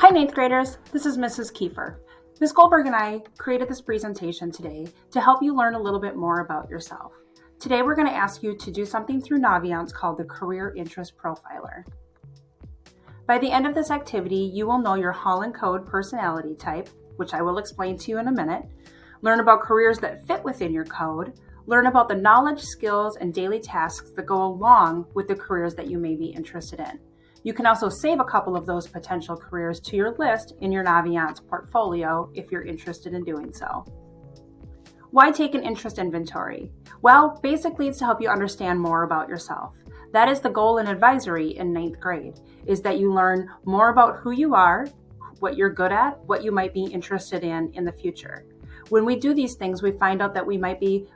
Hi, 9th graders. This is Mrs. Kiefer. Ms. Goldberg and I created this presentation today to help you learn a little bit more about yourself. Today, we're going to ask you to do something through Naviance called the Career Interest Profiler. By the end of this activity, you will know your Holland code personality type, which I will explain to you in a minute, learn about careers that fit within your code, learn about the knowledge, skills, and daily tasks that go along with the careers that you may be interested in. You can also save a couple of those potential careers to your list in your Naviance portfolio if you're interested in doing so. Why take an interest inventory? Well, basically it's to help you understand more about yourself. That is the goal in advisory in 9th grade, is that you learn more about who you are, what you're good at, what you might be interested in the future. When we do these things, we find out that we might be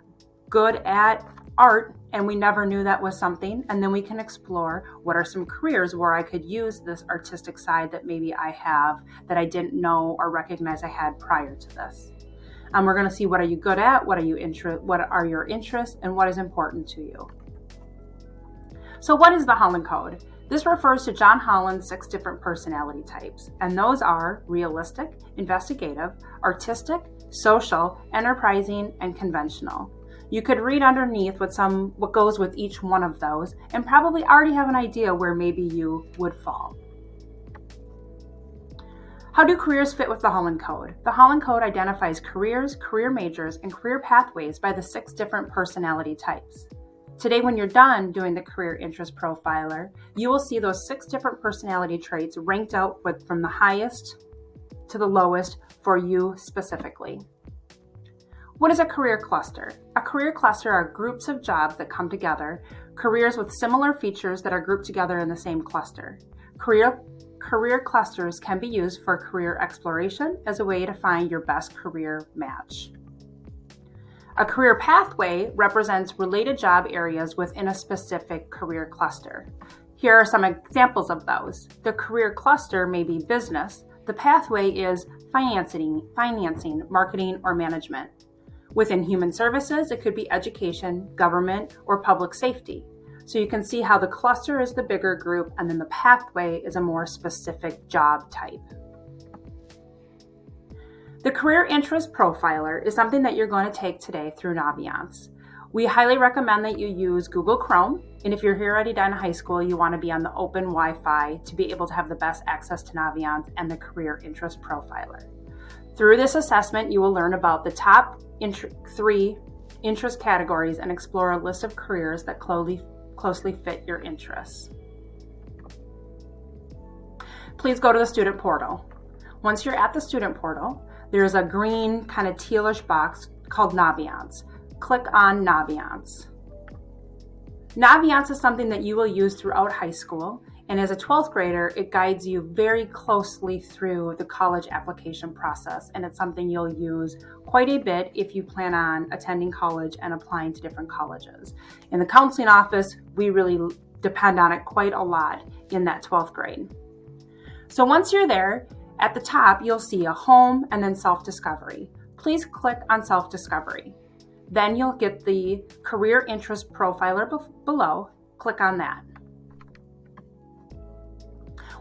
good at art and we never knew that was something, and then we can explore what are some careers where I could use this artistic side that maybe I have that I didn't know or recognize I had prior to this. We're going to see what are you good at, what are your interests, and what is important to you. So what is the Holland Code? This refers to John Holland's 6 different personality types, and those are realistic, investigative, artistic, social, enterprising, and conventional. You could read underneath what goes with each one of those and probably already have an idea where maybe you would fall. How do careers fit with the Holland Code? The Holland Code identifies careers, career majors, and career pathways by the 6 different personality types. Today, when you're done doing the Career Interest Profiler, you will see those 6 different personality traits ranked out from the highest to the lowest for you specifically. What is a career cluster? A career cluster are groups of jobs that come together, careers with similar features that are grouped together in the same cluster. Career clusters can be used for career exploration as a way to find your best career match. A career pathway represents related job areas within a specific career cluster. Here are some examples of those. The career cluster may be business. The pathway is financing, marketing, or management. Within human services, it could be education, government, or public safety. So you can see how the cluster is the bigger group and then the pathway is a more specific job type. The Career Interest Profiler is something that you're going to take today through Naviance. We highly recommend that you use Google Chrome, and if you're here at Edina High School, you want to be on the open Wi-Fi to be able to have the best access to Naviance and the Career Interest Profiler. Through this assessment, you will learn about the top 3 interest categories and explore a list of careers that closely fit your interests. Please go to the student portal. Once you're at the student portal, there's a green kind of tealish box called Naviance. Click on Naviance. Naviance is something that you will use throughout high school, and as a 12th grader, it guides you very closely through the college application process, and it's something you'll use quite a bit if you plan on attending college and applying to different colleges. In the counseling office, we really depend on it quite a lot in that 12th grade. So once you're there, at the top, you'll see a home and then self-discovery. Please click on self-discovery. Then you'll get the Career Interest Profiler below. Click on that.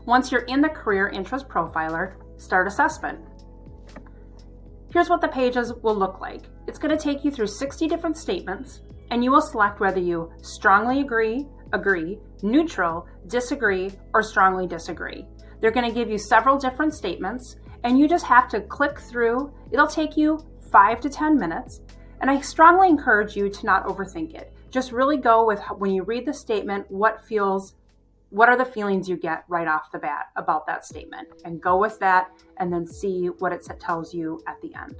Once you're in the Career Interest Profiler, start assessment. Here's what the pages will look like. It's going to take you through 60 different statements, and you will select whether you strongly agree, neutral, disagree, or strongly disagree. They're going to give you several different statements, and you just have to click through. It'll take you 5 to 10 minutes, and I strongly encourage you to not overthink it. Just really go with, when you read the statement, what are the feelings you get right off the bat about that statement, and go with that and then see what it tells you at the end.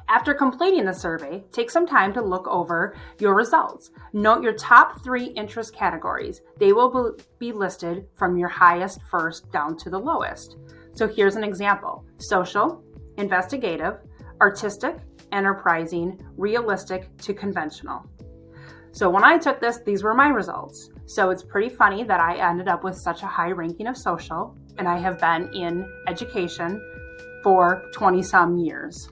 After completing the survey, take some time to look over your results. Note your top 3 interest categories. They will be listed from your highest first down to the lowest. So here's an example: social, investigative, artistic, enterprising, realistic to conventional. So when I took this, these were my results. So it's pretty funny that I ended up with such a high ranking of social, and I have been in education for 20-some years.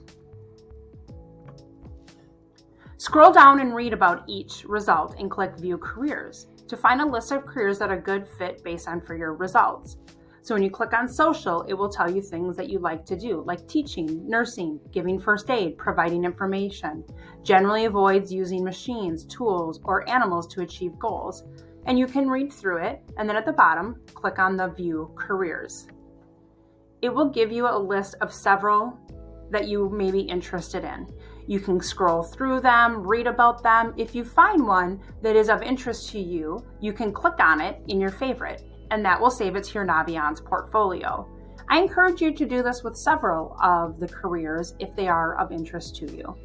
Scroll down and read about each result and click View Careers to find a list of careers that are a good fit based on for your results. So when you click on social, it will tell you things that you like to do, like teaching, nursing, giving first aid, providing information. Generally avoids using machines, tools, or animals to achieve goals. And you can read through it, and then at the bottom, click on the View Careers. It will give you a list of several that you may be interested in. You can scroll through them, read about them. If you find one that is of interest to you, you can click on it in your favorite, and that will save it to your Naviance portfolio. I encourage you to do this with several of the careers if they are of interest to you.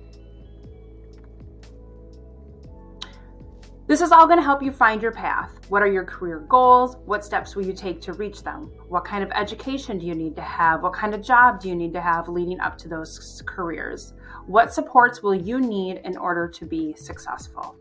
This is all going to help you find your path. What are your career goals? What steps will you take to reach them? What kind of education do you need to have? What kind of job do you need to have leading up to those careers? What supports will you need in order to be successful?